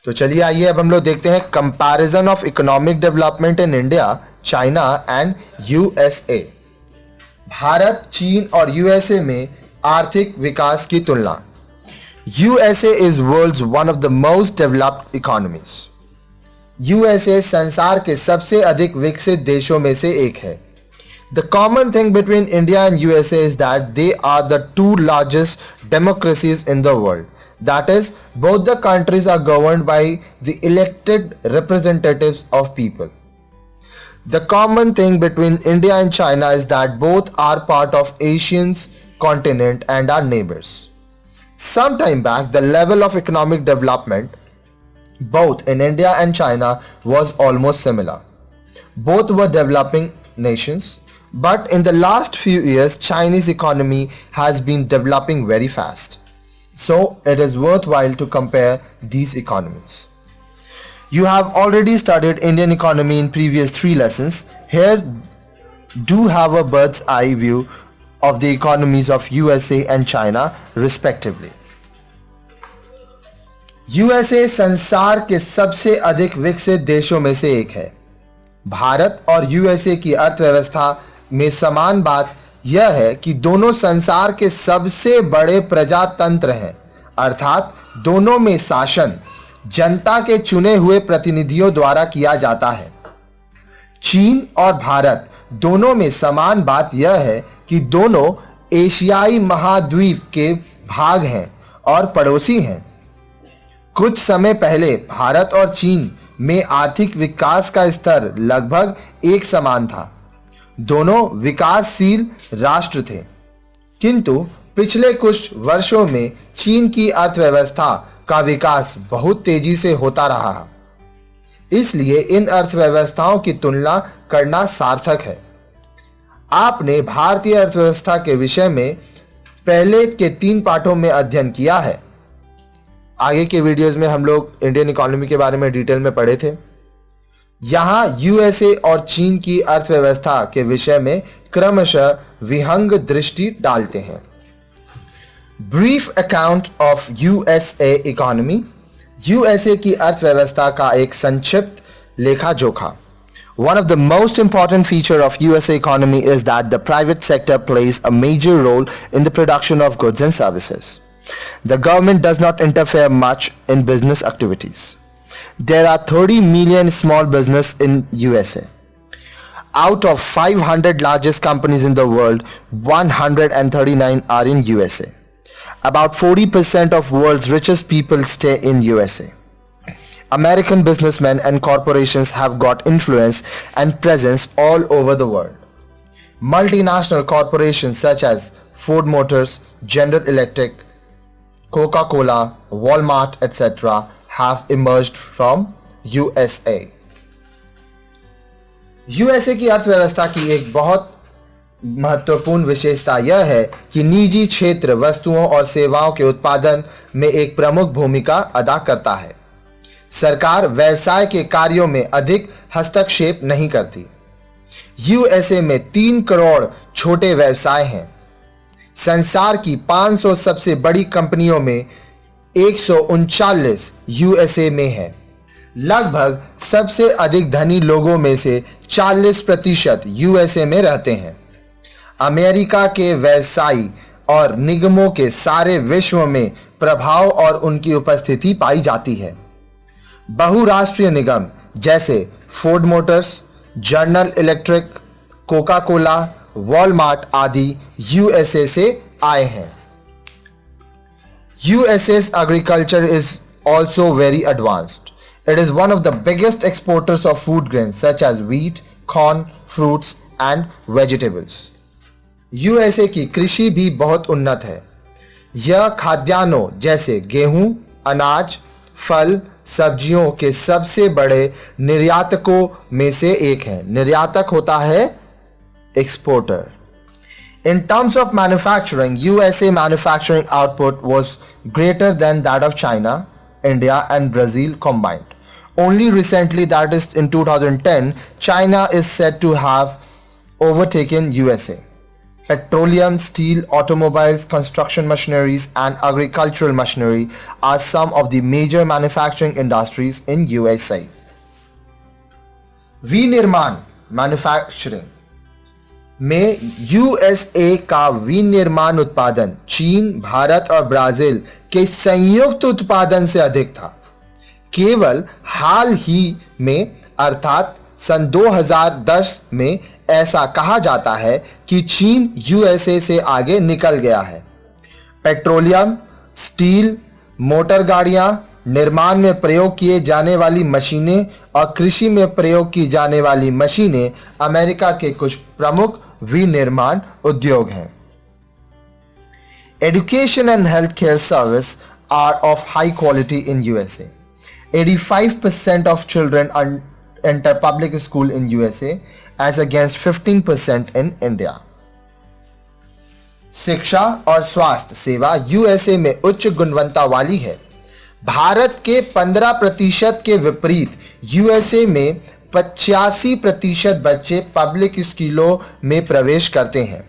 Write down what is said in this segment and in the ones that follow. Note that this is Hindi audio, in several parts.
तो चलिए आइए अब हम लोग देखते हैं comparison of economic development in India, China and USA. भारत, चीन और यूएसए में आर्थिक विकास की तुलना। USA is world's one of the most developed economies. USA संसार के सबसे अधिक विकसित देशों में से एक है। The common thing between India and USA is that they are the two largest democracies in the world. That is, both the countries are governed by the elected representatives of people. The common thing between India and China is that both are part of Asian's continent and are neighbors. Some time back, the level of economic development both in India and China was almost similar. Both were developing nations. But in the last few years, Chinese economy has been developing very fast. So it is worthwhile to compare these economies. You have already studied Indian economy in previous 3 lessons. Here do have a bird's eye view of the economies of USA and China respectively. USA संसार के सबसे अधिक विकसित देशों में से एक है। भारत और यूएसए की अर्थव्यवस्था में समान बात यह है कि दोनों संसार के सबसे बड़े प्रजातंत्र हैं, अर्थात दोनों में शासन जनता के चुने हुए प्रतिनिधियों द्वारा किया जाता है। चीन और भारत दोनों में समान बात यह है कि दोनों एशियाई महाद्वीप के भाग हैं और पड़ोसी हैं। कुछ समय पहले भारत और चीन में आर्थिक विकास का स्तर लगभग एक समान था। दोनों विकासशील राष्ट्र थे, किंतु पिछले कुछ वर्षों में चीन की अर्थव्यवस्था का विकास बहुत तेजी से होता रहा। इसलिए इन अर्थव्यवस्थाओं की तुलना करना सार्थक है। आपने भारतीय अर्थव्यवस्था के विषय में पहले के 3 पाठों में अध्ययन किया है। आगे के वीडियोस में हम लोग इंडियन इकोनॉमी के बारे में डिटेल में पढ़े थे। यहां यूएसए और चीन की अर्थव्यवस्था के विषय में क्रमशः विहंग दृष्टि डालते हैं। Brief account of USA economy. USA की अर्थव्यवस्था का एक संक्षिप्त लेखा जोखा। One of the most important feature of USA economy is that the private sector plays a major role in the production of goods and services. The government does not interfere much in business activities. There are 30 million small business in USA. Out of 500 largest companies in the world, 139 are in USA. About 40% of world's richest people stay in USA. American businessmen and corporations have got influence and presence all over the world. Multinational corporations such as Ford Motors, General Electric, Coca-Cola, Walmart, etc. have emerged from USA. USA की अर्थव्यवस्था की एक बहुत महत्वपूर्ण विशेषता यह है कि निजी क्षेत्र वस्तुओं और सेवाओं के उत्पादन में एक प्रमुख भूमिका अदा करता है। सरकार व्यवसाय के कार्यों में अधिक हस्तक्षेप नहीं करती। यूएसए में 3 करोड़ छोटे व्यवसाय हैं। संसार की 500 सबसे बड़ी कंपनियों में 139 यूएसए में है। लगभग सबसे अधिक धनी लोगों में से 40% यूएसए में रहते हैं। अमेरिका के व्यवसायी और निगमों के सारे विश्व में प्रभाव और उनकी उपस्थिति पाई जाती है। बहुराष्ट्रीय निगम जैसे Ford Motors, general electric, Coca Cola, Walmart आदि यूएसए से आए हैं। USA's agriculture is also very advanced. It is one of the biggest exporters of food grains such as wheat, corn, fruits and vegetables. USA की कृषि भी बहुत उन्नत है। यह खाद्यान्नों जैसे गेहूं, अनाज, फल, सब्जियों के सबसे बड़े निर्यातकों में से एक है। निर्यातक होता है exporter. In terms of manufacturing, USA manufacturing output was greater than that of China, India and Brazil combined. Only recently, that is in 2010, China is said to have overtaken USA. Petroleum, steel, automobiles, construction machineries, and agricultural machinery are some of the major manufacturing industries in USA. विनिर्माण मैन्युफैक्चरिंग में यूएसए का विनिर्माण उत्पादन चीन, भारत और ब्राजील के संयुक्त उत्पादन से अधिक था। केवल हाल ही में अर्थात सन 2010 में ऐसा कहा जाता है कि चीन यूएसए से आगे निकल गया है। पेट्रोलियम, स्टील, मोटर गाड़ियां, निर्माण में प्रयोग किए जाने वाली मशीनें और कृषि में प्रयोग की जाने वाली मशीनें अमेरिका के कुछ प्रमुख विनिर्माण उद्योग हैं। Education and healthcare service are of high quality in USA. 85% of children enter public school in USA as against 15% in India. शिक्षा और स्वास्थ्य सेवा यूएसए में उच्च गुणवत्ता वाली है। भारत के 15% के विपरीत यूएसए में 85% बच्चे पब्लिक स्कूलों में प्रवेश करते हैं।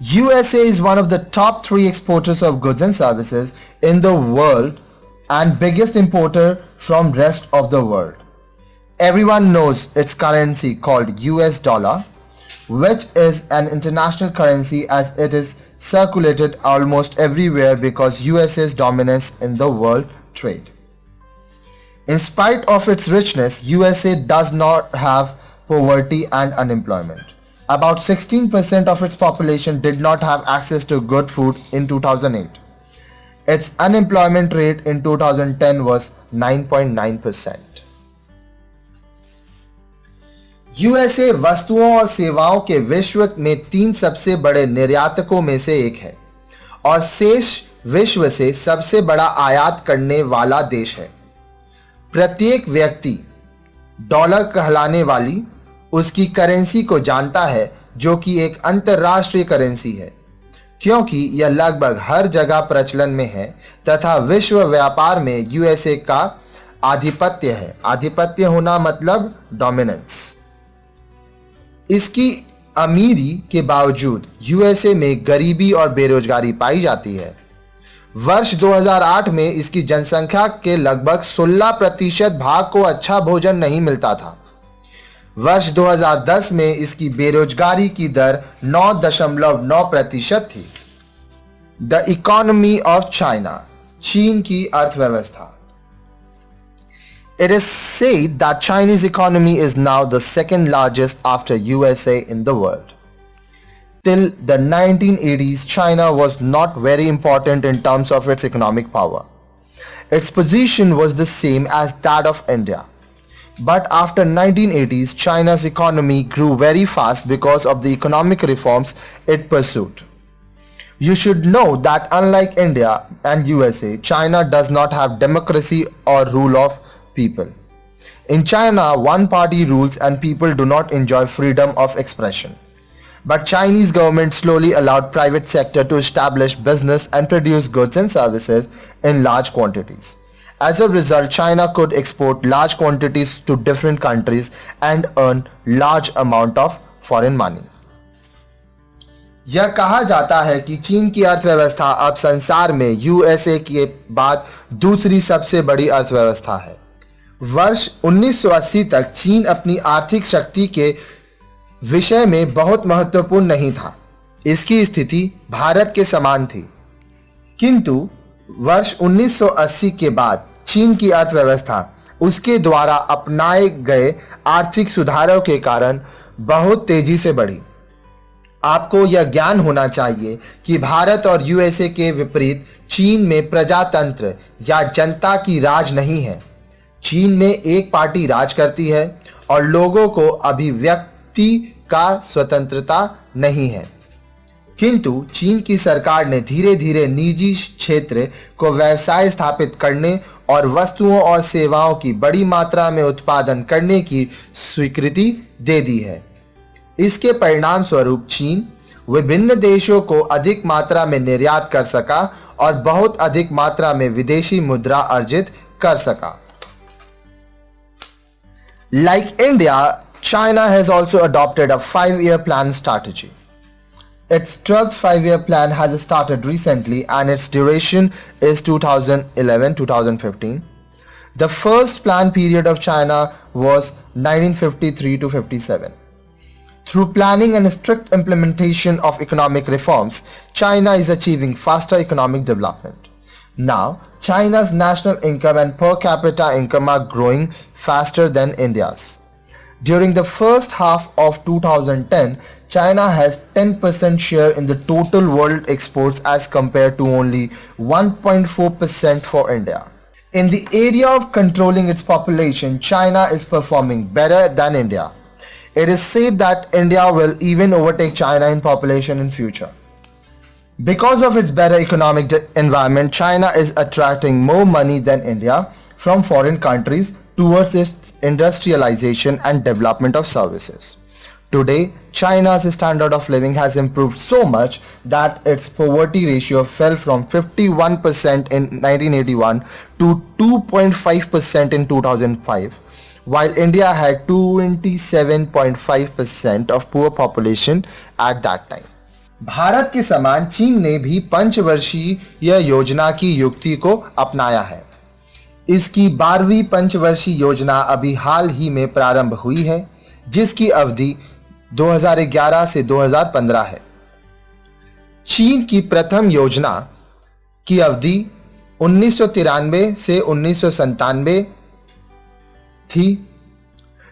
USA is one of the top 3 exporters of goods and services in the world and biggest importer from rest of the world. Everyone knows its currency called US dollar, which is an international currency as it is circulated almost everywhere because USA's dominance in the world trade. In spite of its richness, USA does not have poverty and unemployment. About 16% of its population did not have access to good food in 2008. Its unemployment rate in 2010 was 9.9%. USA वस्तुओं और सेवाओं के विश्व में 3 सबसे बड़े निर्यातकों में से एक है और शेष विश्व से सबसे बड़ा आयात करने वाला देश है। प्रत्येक व्यक्ति डॉलर कहलाने वाली उसकी करेंसी को जानता है जो कि एक अंतरराष्ट्रीय करेंसी है, क्योंकि यह लगभग हर जगह प्रचलन में है तथा विश्व व्यापार में यूएसए का आधिपत्य है। आधिपत्य होना मतलब डोमिनेंस। इसकी अमीरी के बावजूद यूएसए में गरीबी और बेरोजगारी पाई जाती है। वर्ष 2008 में इसकी जनसंख्या के लगभग 16% भाग को अच्छा भोजन नहीं मिलता था। वर्ष 2010 में इसकी बेरोजगारी की दर 9.9% थी। द इकोनॉमी ऑफ चाइना, चीन की अर्थव्यवस्था। It is said that Chinese economy is now the second largest after USA in the world. Till the 1980s, China was not very important in terms of its economic power. Its position was the same as that of India. But after 1980s, China's economy grew very fast because of the economic reforms it pursued. You should know that unlike India and USA, China does not have democracy or rule of people. In China, one party rules and people do not enjoy freedom of expression. But Chinese government slowly allowed private sector to establish business and produce goods and services in large quantities. As a result, China could export large quantities to different countries and earn large amount of foreign money. यह कहा जाता है कि चीन की अर्थव्यवस्था अब संसार में यूएसए के बाद दूसरी सबसे बड़ी अर्थव्यवस्था है। वर्ष 1980 तक चीन अपनी आर्थिक शक्ति के विषय में बहुत महत्वपूर्ण नहीं था। इसकी स्थिति भारत के समान थी, किंतु वर्ष 1980 के बाद चीन की अर्थव्यवस्था उसके द्वारा अपनाए गए आर्थिक सुधारों के कारण बहुत तेजी से बढ़ी। आपको यह ज्ञान होना चाहिए कि भारत और यूएसए के विपरीत चीन में प्रजातंत्र या जनता की राज नहीं है। चीन में एक पार्टी राज करती है और लोगों को अभिव्यक्ति का स्वतंत्रता नहीं है। किंतु चीन की सरकार ने धीरे धीरे निजी क्षेत्र को व्यवसाय स्थापित करने और वस्तुओं और सेवाओं की बड़ी मात्रा में उत्पादन करने की स्वीकृति दे दी है। इसके परिणाम स्वरूप चीन विभिन्न देशों को अधिक मात्रा में निर्यात कर सका और बहुत अधिक मात्रा में विदेशी मुद्रा अर्जित कर सका। Like India, China has also adopted a 5-year plan strategy. Its 12th 5-year plan has started recently and its duration is 2011-2015. The first plan period of China was 1953 to 57. Through planning and strict implementation of economic reforms, China is achieving faster economic development. Now, China's national income and per capita income are growing faster than India's. During the first half of 2010, China has 10% share in the total world exports as compared to only 1.4% for India. In the area of controlling its population, China is performing better than India. It is said that India will even overtake China in population in future. Because of its better economic environment, China is attracting more money than India from foreign countries towards its industrialization and development of services. Today, China's standard of living has improved so much that its poverty ratio fell from 51% in 1981 to 2.5% in 2005, while India had 27.5% of poor population at that time. Bharat के समान चीन ने भी पंचवर्षीय योजना की युक्ति को अपनाया है। इसकी 12वीं पंचवर्षीय योजना अभी हाल ही में प्रारंभ हुई है, जिसकी अवधि 2011 से 2015 है। चीन की प्रथम योजना की अवधि 1993 से 1997 थी।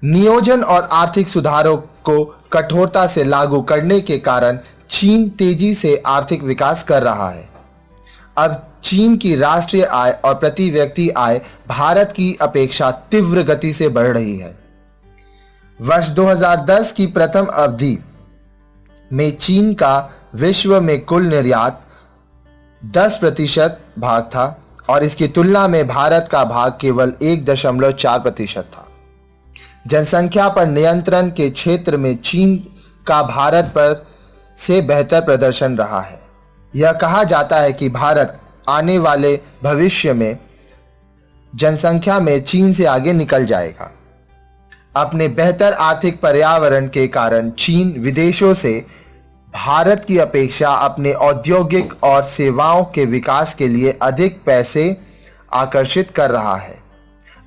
नियोजन और आर्थिक सुधारों को कठोरता से लागू करने के कारण चीन तेजी से आर्थिक विकास कर रहा है। अब चीन की राष्ट्रीय आय और प्रति व्यक्ति आय भारत की अपेक्षा तीव्र गति से बढ़ रही है। वर्ष 2010 की प्रथम अवधि में चीन का विश्व में कुल निर्यात 10% भाग था और इसकी तुलना में भारत का भाग केवल 1.4% था। जनसंख्या पर नियंत्रण के क्षेत्र में चीन का भारत पर से बेहतर प्रदर्शन रहा है। यह कहा जाता है कि भारत आने वाले भविष्य में जनसंख्या में चीन से आगे निकल जाएगा। अपने बेहतर आर्थिक पर्यावरण के कारण चीन विदेशों से भारत की अपेक्षा अपने औद्योगिक और सेवाओं के विकास के लिए अधिक पैसे आकर्षित कर रहा है।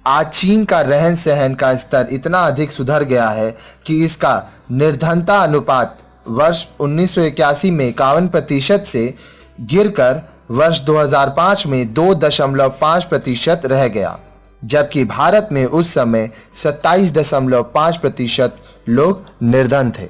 आज चीन का रहन सहन का स्तर इतना अधिक सुधर गया है कि इसका निर्धनता अनुपात वर्ष 1981 में 51% से गिरकर वर्ष 2005 में 2.5% रह गया, जबकि भारत में उस समय 27.5% लोग निर्धन थे।